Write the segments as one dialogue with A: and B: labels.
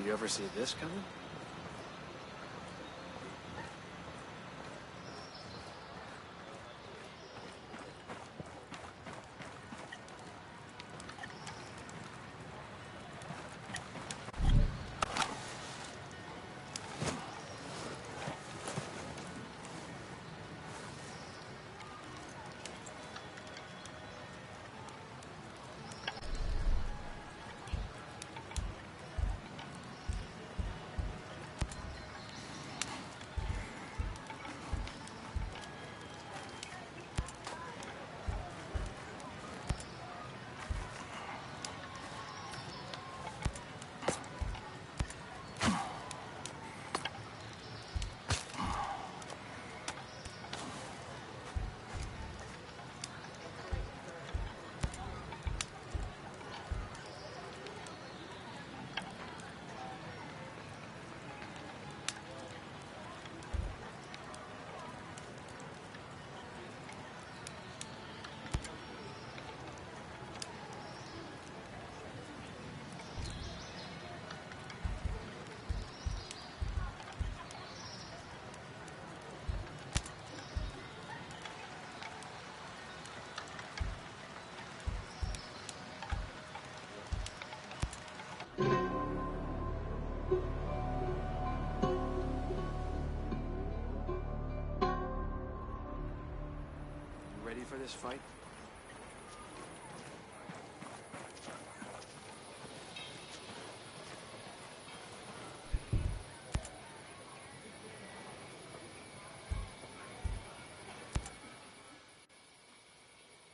A: you ever see this coming? Ready for this fight?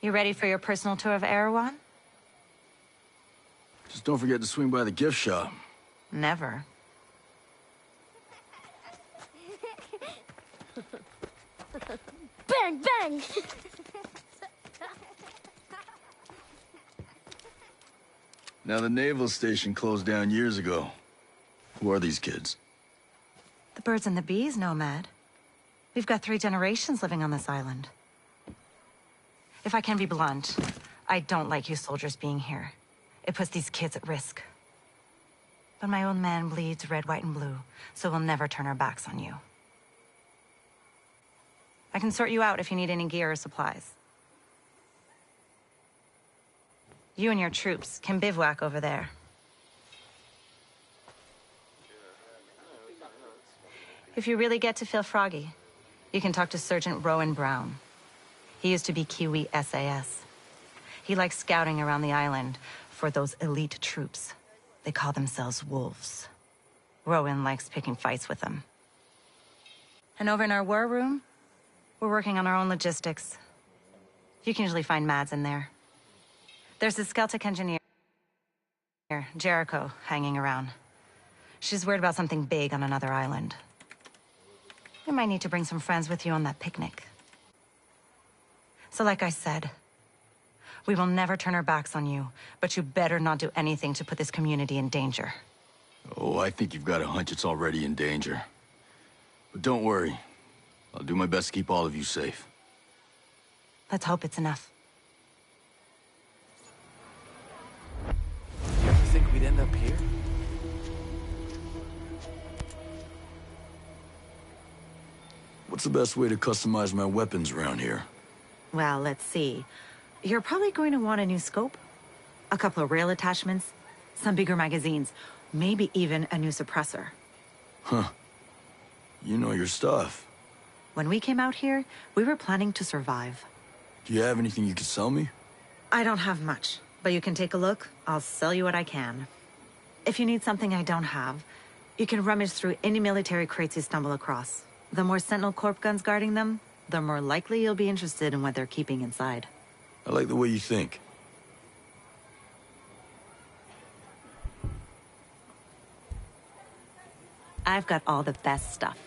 B: You ready for your personal tour of Erewhon?
A: Just don't forget to swing by the gift shop.
B: Never.
C: Bang, bang!
A: Now, the naval station closed down years ago. Who are these kids?
B: The birds and the bees, Nomad. We've got 3 generations living on this island. If I can be blunt, I don't like you soldiers being here. It puts these kids at risk. But my old man bleeds red, white, and blue, so we'll never turn our backs on you. I can sort you out if you need any gear or supplies. You and your troops can bivouac over there. If you really get to feel froggy, you can talk to Sergeant Rowan Brown. He used to be Kiwi SAS. He likes scouting around the island for those elite troops. They call themselves wolves. Rowan likes picking fights with them. And over in our war room, we're working on our own logistics. You can usually find Mads in there. There's a Celtic engineer, Jericho, hanging around. She's worried about something big on another island. You might need to bring some friends with you on that picnic. So like I said, we will never turn our backs on you, but you better not do anything to put this community in danger.
A: Oh, I think you've got a hunch it's already in danger. But don't worry. I'll do my best to keep all of you safe.
B: Let's hope it's enough.
A: You ever think we'd end up here? What's the best way to customize my weapons around here?
B: Well, let's see. You're probably going to want a new scope, a couple of rail attachments, some bigger magazines, maybe even a new suppressor.
A: Huh. You know your stuff.
B: When we came out here, we were planning to survive.
A: Do you have anything you could sell me?
B: I don't have much, but you can take a look. I'll sell you what I can. If you need something I don't have, you can rummage through any military crates you stumble across. The more Sentinel Corp guns guarding them, the more likely you'll be interested in what they're keeping inside.
A: I like the way you think.
B: I've got all the best stuff.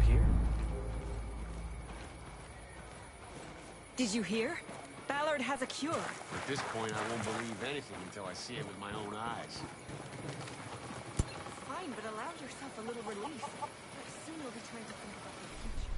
C: here?
D: Did you hear? Ballard has a cure.
C: At this point, I won't believe anything until I see it with my own eyes.
D: Fine, but allow yourself a little relief. Soon you'll be trying to think about the future.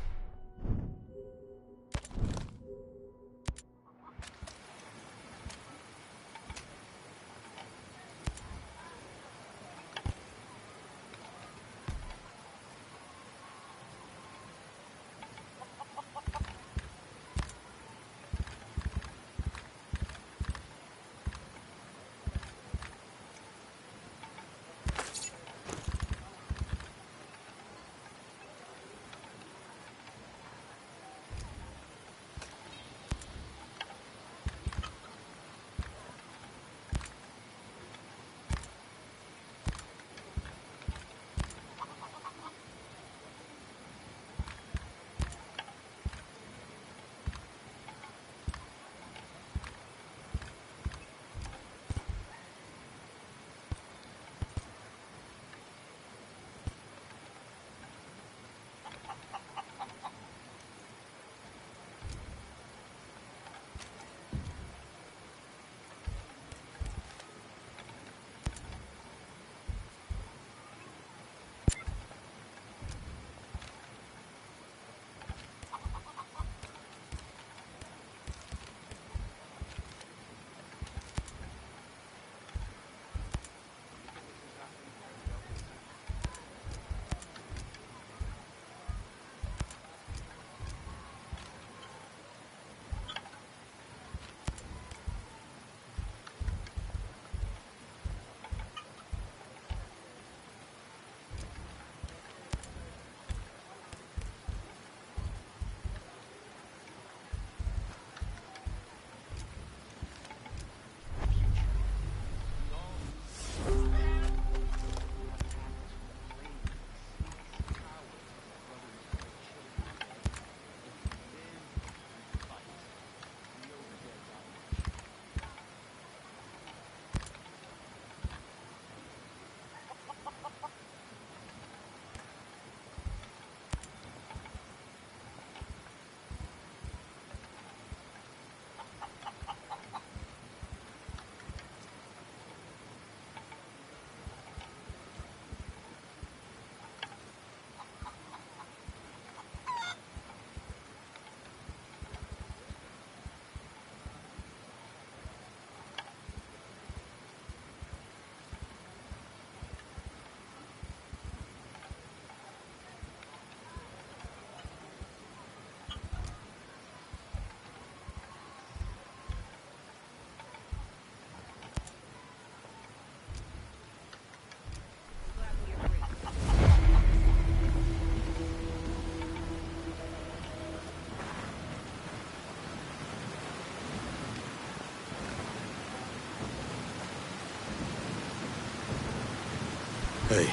A: Hey.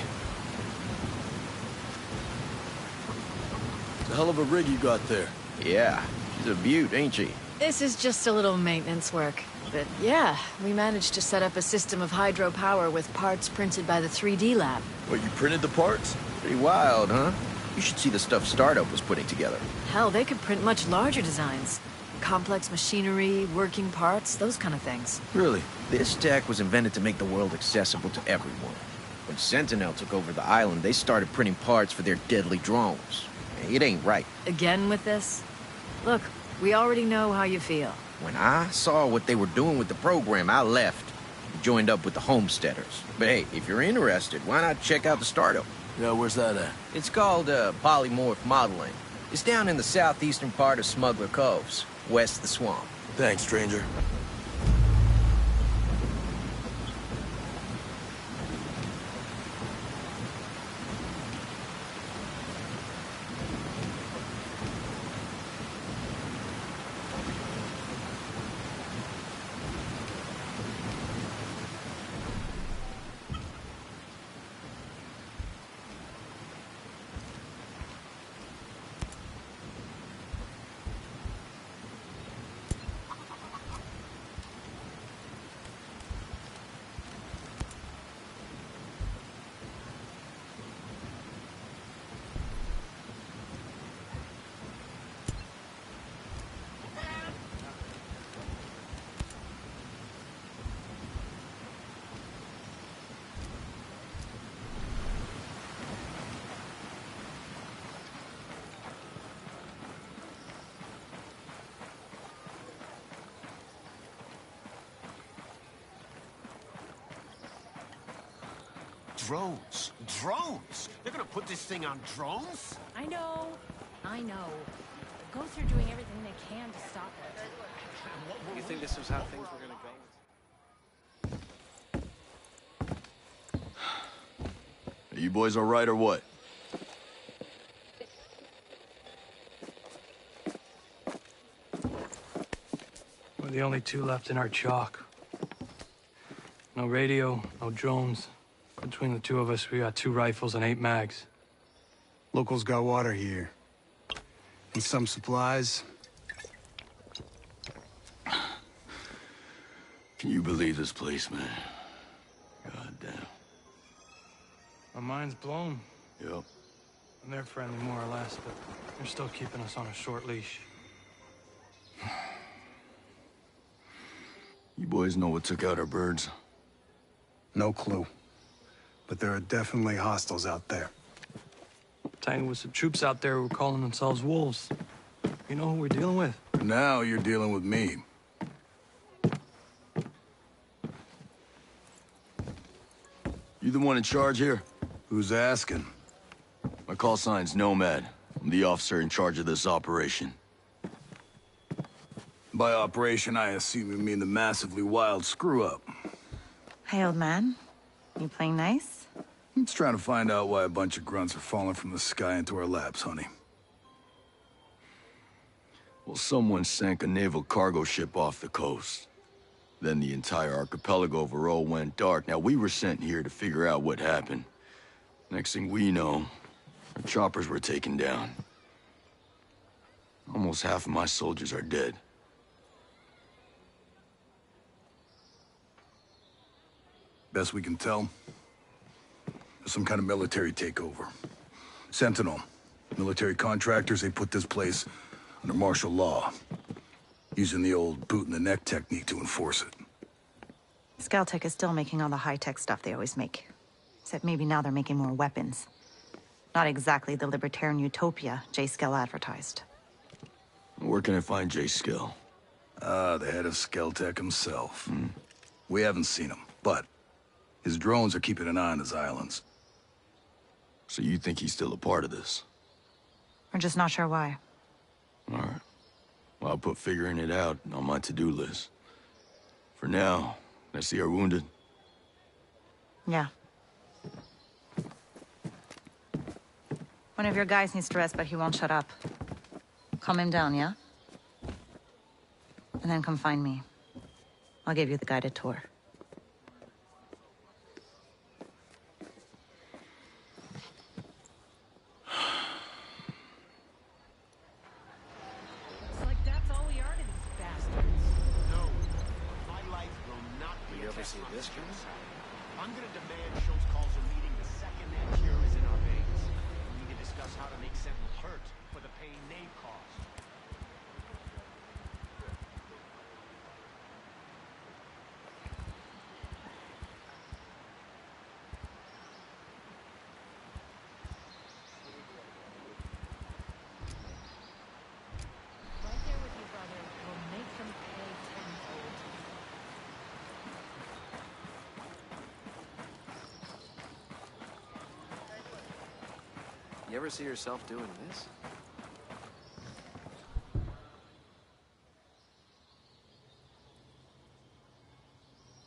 A: It's a hell of a rig you got there.
E: Yeah, she's a beaut, ain't she?
F: This is just a little maintenance work. But yeah, we managed to set up a system of hydropower with parts printed by the 3D lab.
A: What, you printed the parts?
E: Pretty wild, huh? You should see the stuff Startup was putting together.
F: Hell, they could print much larger designs. Complex machinery, working parts, those kind of things.
A: Really?
E: This tech was invented to make the world accessible to everyone. When Sentinel took over the island, they started printing parts for their deadly drones. It ain't right.
F: Again with this? Look, we already know how you feel.
E: When I saw what they were doing with the program, I left. Joined up with the Homesteaders. But hey, if you're interested, why not check out the Startup?
A: Yeah, where's that at?
E: It's called Polymorph Modeling. It's down in the southeastern part of Smuggler Coves, west of the swamp.
A: Thanks, stranger.
C: Drones. Drones? They're gonna put this thing on drones?
D: I know. I know. The ghosts are doing everything they can to stop it.
G: You think this was how things were gonna go?
A: Are you boys all right or what?
H: We're the only two left in our chalk. No radio, no drones. Between the two of us, we got 2 rifles and 8 mags.
I: Locals got water here. And some supplies.
A: Can you believe this place, man? God damn.
H: My mind's blown.
A: Yep.
H: And they're friendly, more or less, but they're still keeping us on a short leash.
A: You boys know what took out our birds?
I: No clue. But there are definitely hostiles out there.
H: Tangled with some troops out there who were calling themselves wolves. You know who we're dealing with?
I: Now you're dealing with me.
A: You the one in charge here?
I: Who's asking?
A: My call sign's Nomad. I'm the officer in charge of this operation.
I: By operation, I assume you mean the massively wild screw-up.
B: Hey, old man. You playing nice?
I: I'm just trying to find out why a bunch of grunts are falling from the sky into our laps, honey.
A: Well, someone sank a naval cargo ship off the coast. Then the entire archipelago of Wooooo went dark. Now, we were sent here to figure out what happened. Next thing we know, our choppers were taken down. Almost half of my soldiers are dead.
I: Best we can tell, there's some kind of military takeover. Sentinel, military contractors, they put this place under martial law, using the old boot-in-the-neck technique to enforce it.
B: Skeltech is still making all the high-tech stuff they always make. Except maybe now they're making more weapons. Not exactly the libertarian utopia J. Skell advertised.
A: Where can I find J. Skell?
I: The head of Skeltech himself. We haven't seen him, but his drones are keeping an eye on his islands.
A: So you think he's still a part of this?
B: We're just not sure why.
A: All right. Well, I'll put figuring it out on my to-do list. For now, let's see our wounded.
B: Yeah. One of your guys needs to rest, but he won't shut up. Calm him down, yeah? And then come find me. I'll give you the guided tour.
D: Looks like that's all we are to these bastards.
C: No. My life will not be
G: You
C: a
G: ever
C: test
G: see
C: run
G: this,
C: against
G: Jim?
C: us. I'm gonna demand Schultz calls a meeting the second that cure is in our veins. We need to discuss how to make Sentinel hurt for the pain they've caused.
D: Right there with you, brother. We'll make them pay tenfold.
G: You ever see yourself doing this?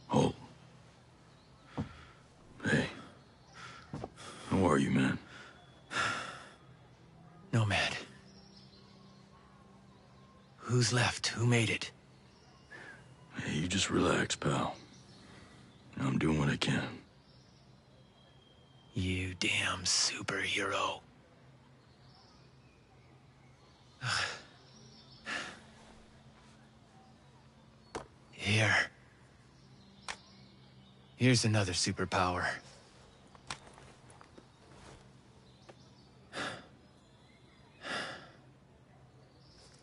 A: Hold. Hey. How are you, man?
H: Nomad. Who's left? Who made it?
A: Hey, you just relax, pal. I'm doing what I can.
H: You damn superhero. Here. Here's another superpower.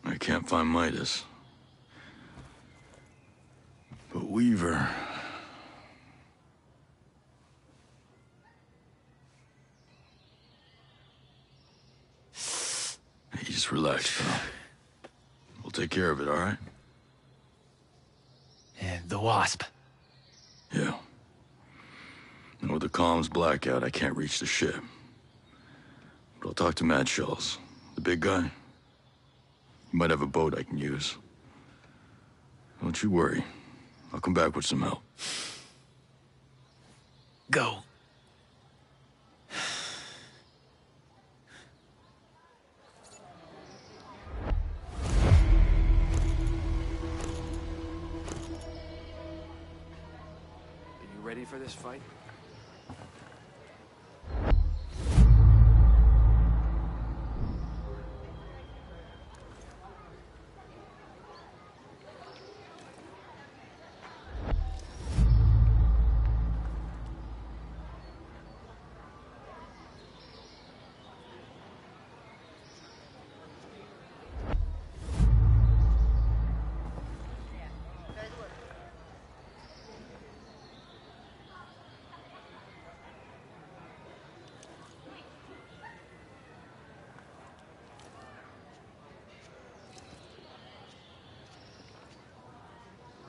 A: I can't find Midas. But Weaver... Hey, just relax, pal. We'll take care of it, all right?
H: And the Wasp.
A: Yeah. Or the comms blackout, I can't reach the ship. But I'll talk to Mad Shells, the big guy. He might have a boat I can use. Don't you worry. I'll come back with some help.
E: Go.
G: Are you ready for this fight?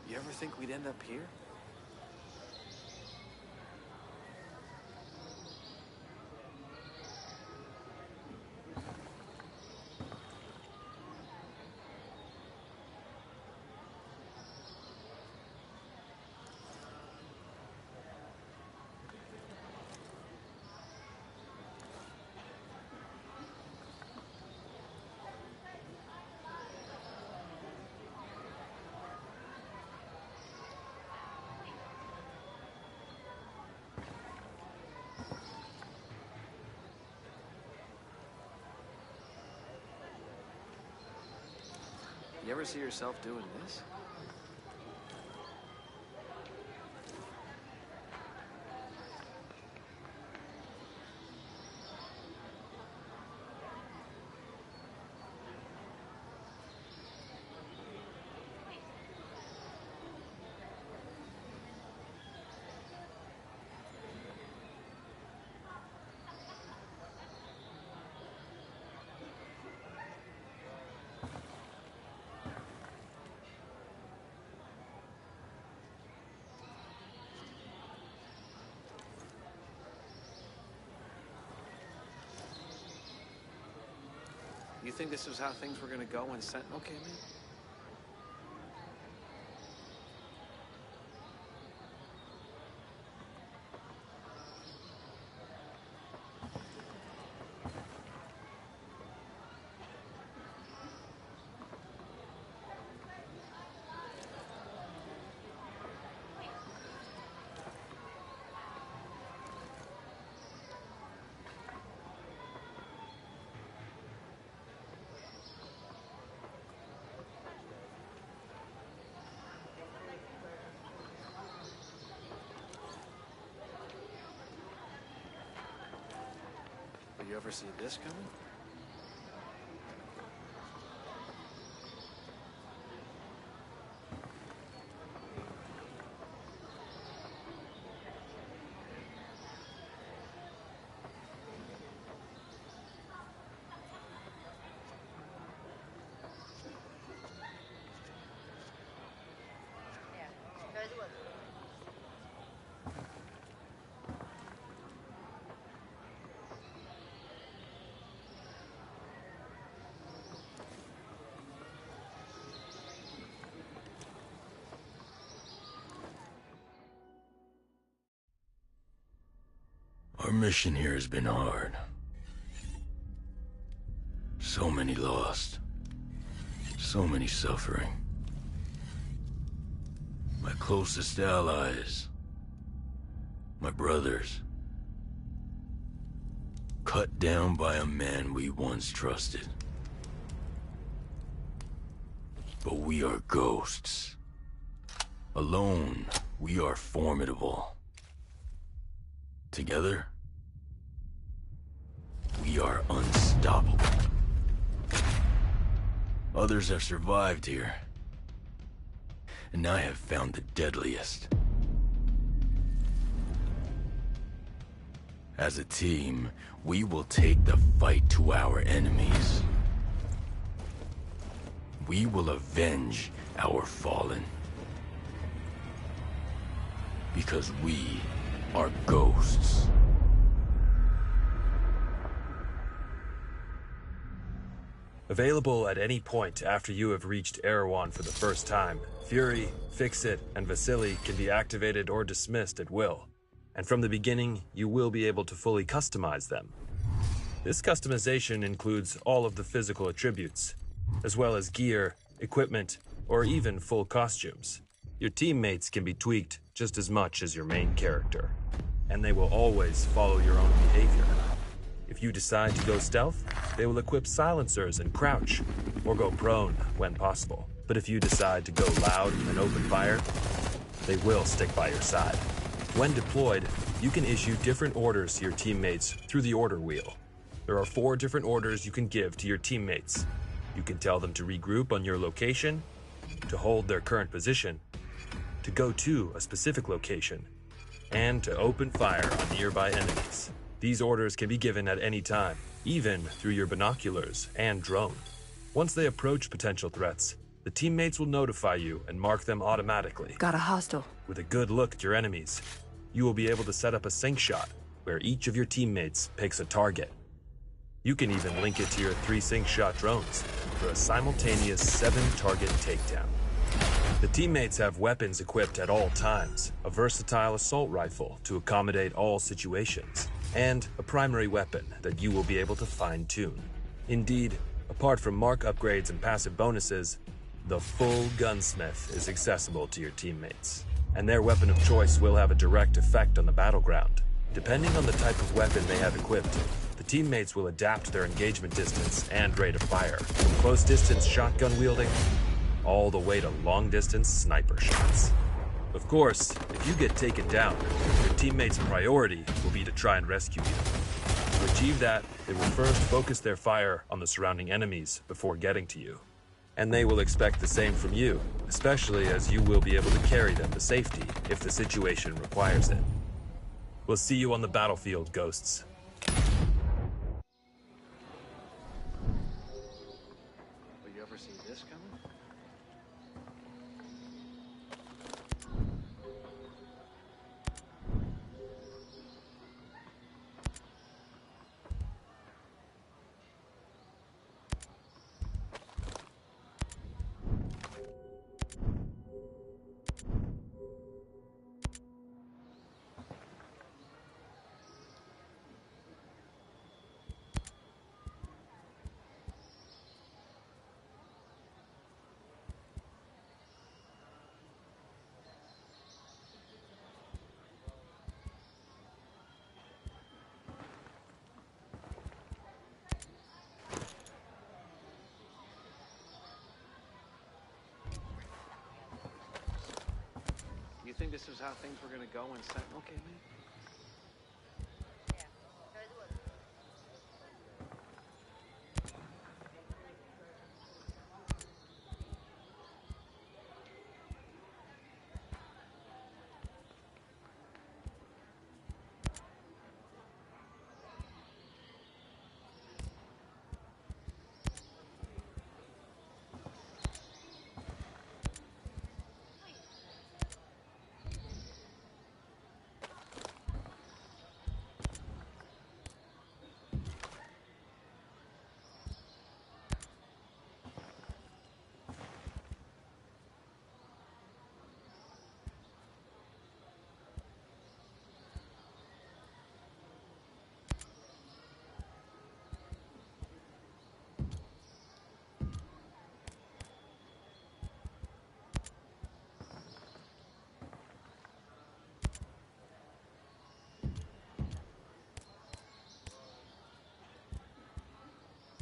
G: You ever think we'd end up here? You ever see yourself doing this? You think this was how things were gonna go when Sentinel came in? Did you ever see this coming?
A: Our mission here has been hard. So many lost. So many suffering. My closest allies. My brothers. Cut down by a man we once trusted. But we are ghosts. Alone, we are formidable. Together, we are unstoppable. Others have survived here, and I have found the deadliest. As a team, we will take the fight to our enemies. We will avenge our fallen. Because we are ghosts.
J: Available at any point after you have reached Erewhon for the first time, Fury, Fix-It, and Vasily can be activated or dismissed at will. And from the beginning, you will be able to fully customize them. This customization includes all of the physical attributes, as well as gear, equipment, or even full costumes. Your teammates can be tweaked just as much as your main character, and they will always follow your own behavior. If you decide to go stealth, they will equip silencers and crouch, or go prone when possible. But if you decide to go loud and open fire, they will stick by your side. When deployed, you can issue different orders to your teammates through the order wheel. There are 4 different orders you can give to your teammates. You can tell them to regroup on your location, to hold their current position, to go to a specific location, and to open fire on nearby enemies. These orders can be given at any time, even through your binoculars and drone. Once they approach potential threats, the teammates will notify you and mark them automatically.
D: Got a hostile.
J: With a good look at your enemies, you will be able to set up a sync shot where each of your teammates picks a target. You can even link it to your 3 sync shot drones for a simultaneous 7-target takedown. The teammates have weapons equipped at all times, a versatile assault rifle to accommodate all situations, and a primary weapon that you will be able to fine-tune. Indeed, apart from mark upgrades and passive bonuses, the full gunsmith is accessible to your teammates, and their weapon of choice will have a direct effect on the battleground. Depending on the type of weapon they have equipped, the teammates will adapt their engagement distance and rate of fire, from close-distance shotgun wielding all the way to long-distance sniper shots. Of course, if you get taken down, your teammates' priority will be to try and rescue you. To achieve that, they will first focus their fire on the surrounding enemies before getting to you. And they will expect the same from you, especially as you will be able to carry them to safety if the situation requires it. We'll see you on the battlefield, Ghosts.
G: Will you ever see this coming? You think this is how things were gonna go when Sentinel came in?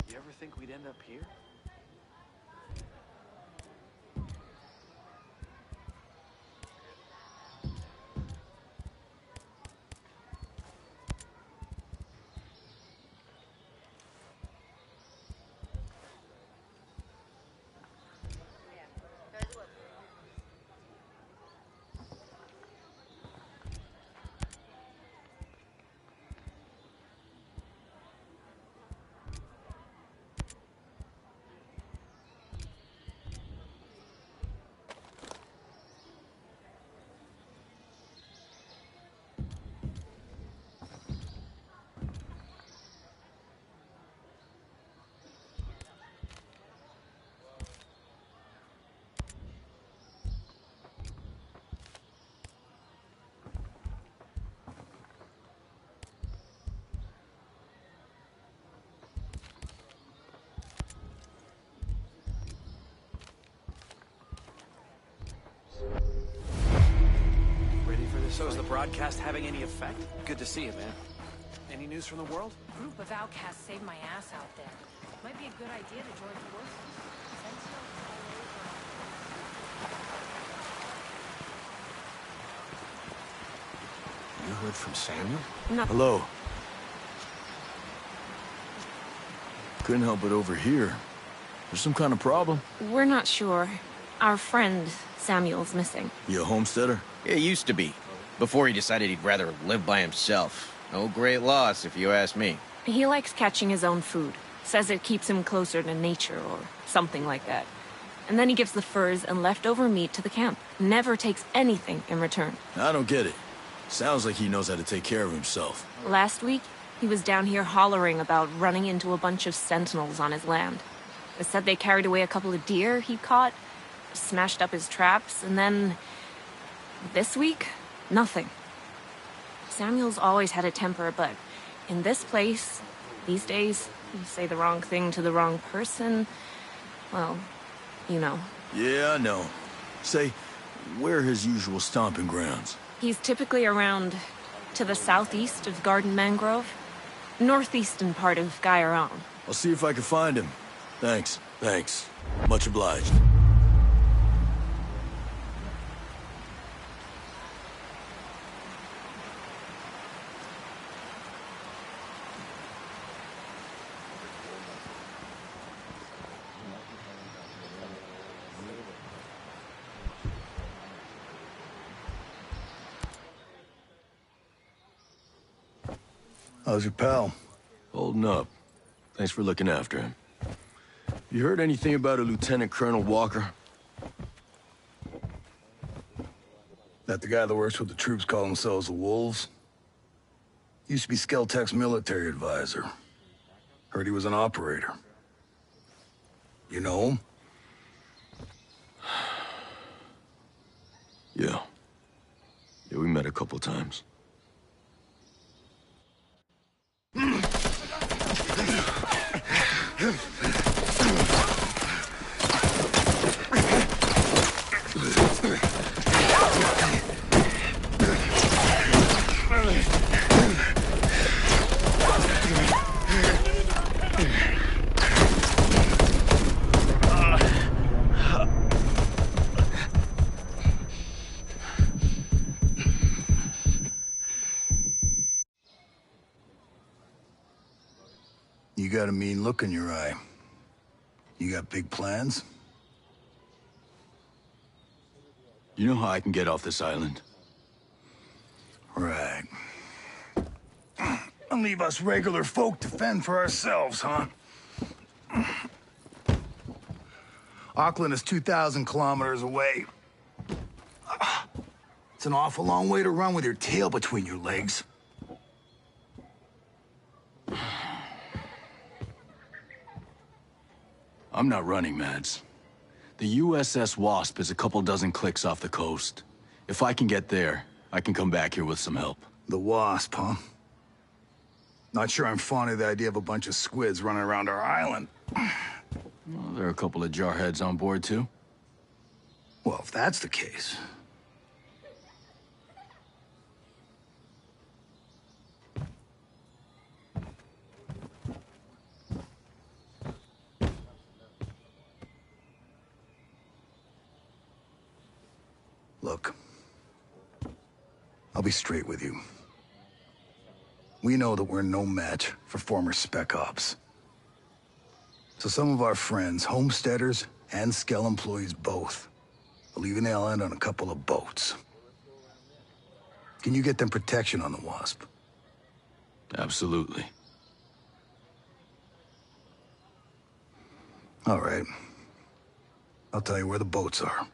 G: You ever think we'd end up here? Was the broadcast having any effect? Good to see you, man. Any news from the world?
D: Group of outcasts saved my ass out there. Might be a good idea to join forces.
E: You heard from Samuel?
F: No.
A: Hello. Couldn't help but overhear. There's some kind of problem?
K: We're not sure. Our friend, Samuel's missing.
A: You a homesteader?
E: Yeah, used to be. Before he decided he'd rather live by himself. No great loss, if you ask me.
K: He likes catching his own food. Says it keeps him closer to nature or something like that. And then he gives the furs and leftover meat to the camp. Never takes anything in return.
A: I don't get it. Sounds like he knows how to take care of himself.
K: Last week, he was down here hollering about running into a bunch of sentinels on his land. They said they carried away a couple of deer he'd caught, smashed up his traps, and then... this week, nothing. Samuel's always had a temper, but in this place, these days, you say the wrong thing to the wrong person, well, you know.
A: Yeah, I know. Say, where are his usual stomping grounds?
K: He's typically around to the southeast of Garden Mangrove, northeastern part of Gaiaron.
A: I'll see if I can find him. Thanks. Much obliged.
I: How's your pal?
A: Holding up. Thanks for looking after him. You heard anything about a Lieutenant Colonel Walker?
I: That the guy that works with the troops call themselves the Wolves? Used to be Skeltech's military advisor. Heard he was an operator. You know him?
A: Yeah. Yeah, we met a couple times.
I: You got a mean look in your eye. You got big plans?
A: You know how I can get off this island?
I: Right. And leave us regular folk to fend for ourselves, huh? Auckland is 2,000 kilometers away. It's an awful long way to run with your tail between your legs.
A: I'm not running, Mads. The USS Wasp is a couple dozen clicks off the coast. If I can get there, I can come back here with some help.
I: The Wasp, huh? Not sure I'm fond of the idea of a bunch of squids running around our island.
A: Well, there are a couple of jarheads on board, too.
I: Well, if that's the case... Look, I'll be straight with you. We know that we're no match for former Spec Ops. So some of our friends, homesteaders and Skell employees both, are leaving the island on a couple of boats. Can you get them protection on the Wasp?
A: Absolutely.
I: All right. I'll tell you where the boats are.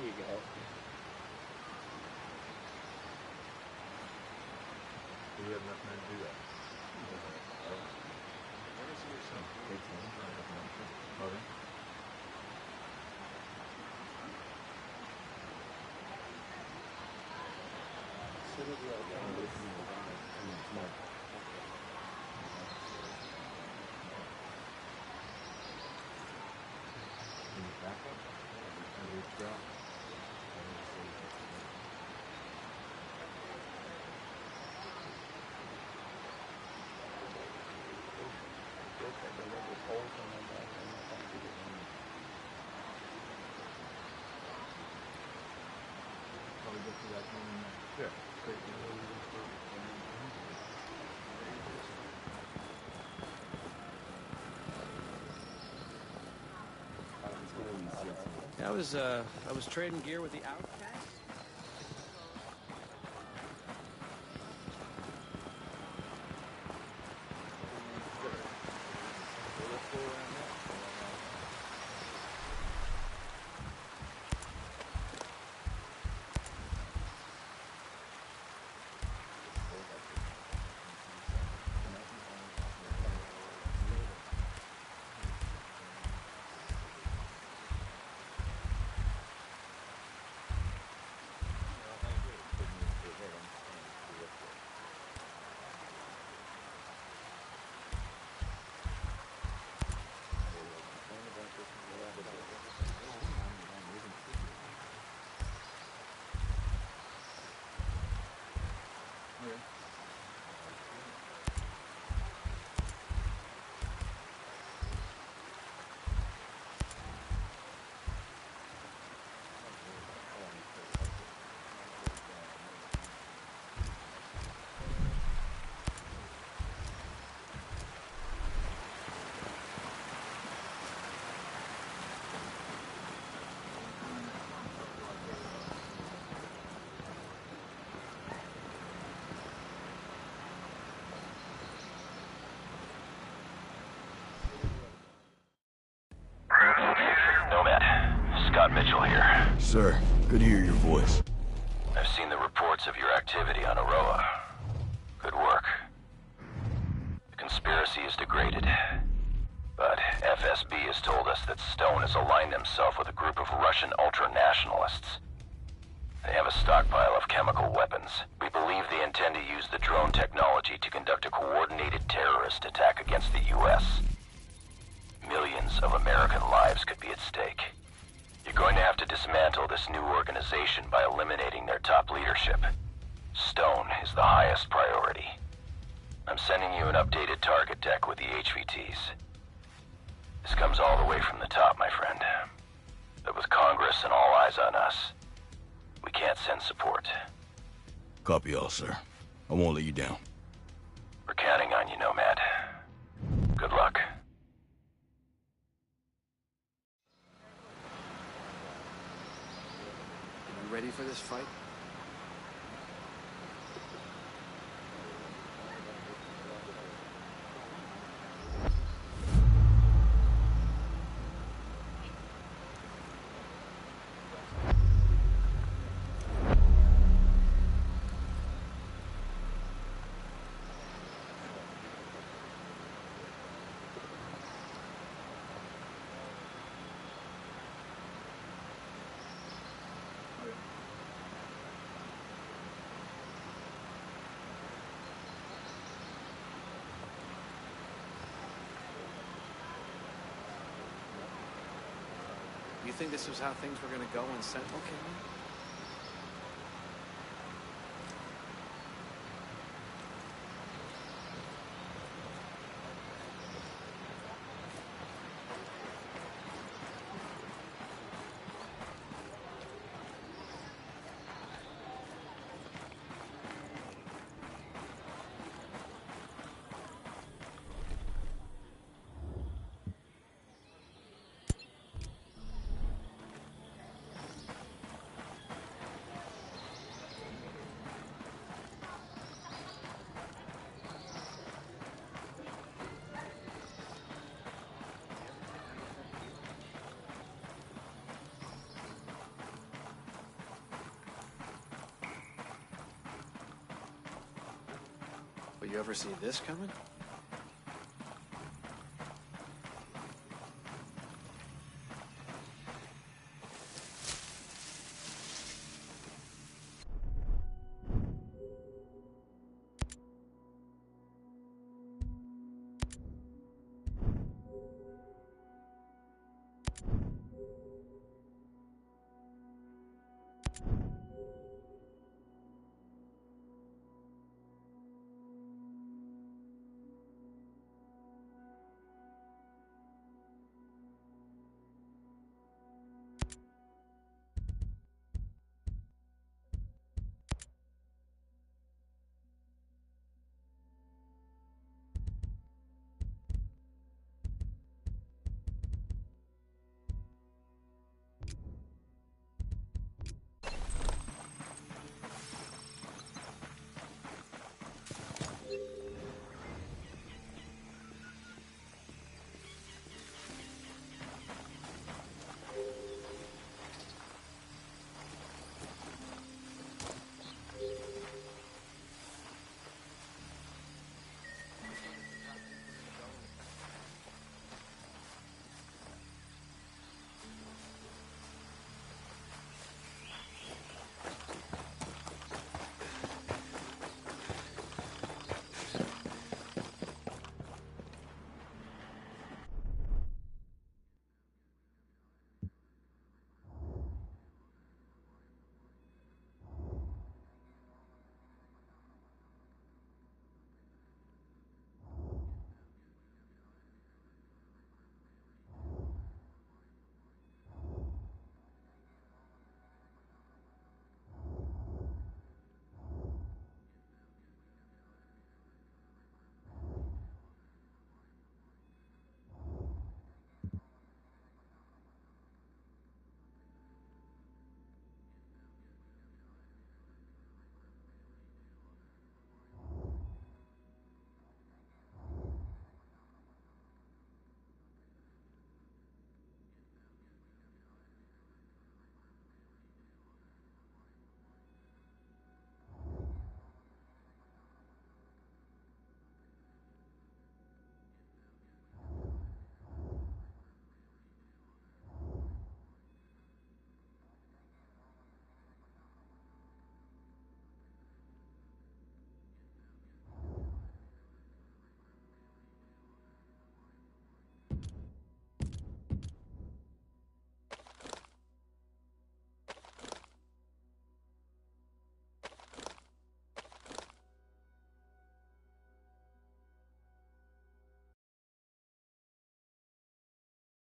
L: you go.
M: We have enough men to do that. Okay.
G: I was trading gear with the Outcast.
N: Mitchell here.
A: Sir, good to hear your voice.
N: I've seen the reports of your activity on Aroa. Good work. The conspiracy is degraded. But FSB has told us that Stone has aligned himself with a group of Russian ultra-nationalists. They have a stockpile of chemical weapons. We believe they intend to use the drone technology to conduct a coordinated terrorist attack against the U.S. Millions of American lives could be at stake. You're going to have to dismantle this new organization by eliminating their top leadership. Stone is the highest priority. I'm sending you an updated target deck with the HVTs. This comes all the way from the top, my friend. But with Congress and all eyes on us, we can't send support.
A: Copy all, sir. I won't let you down.
N: We're counting on you, Nomad. Good luck.
G: You ready for this fight? You think this was how things were going to go when Sentinel came in? But you ever see this coming?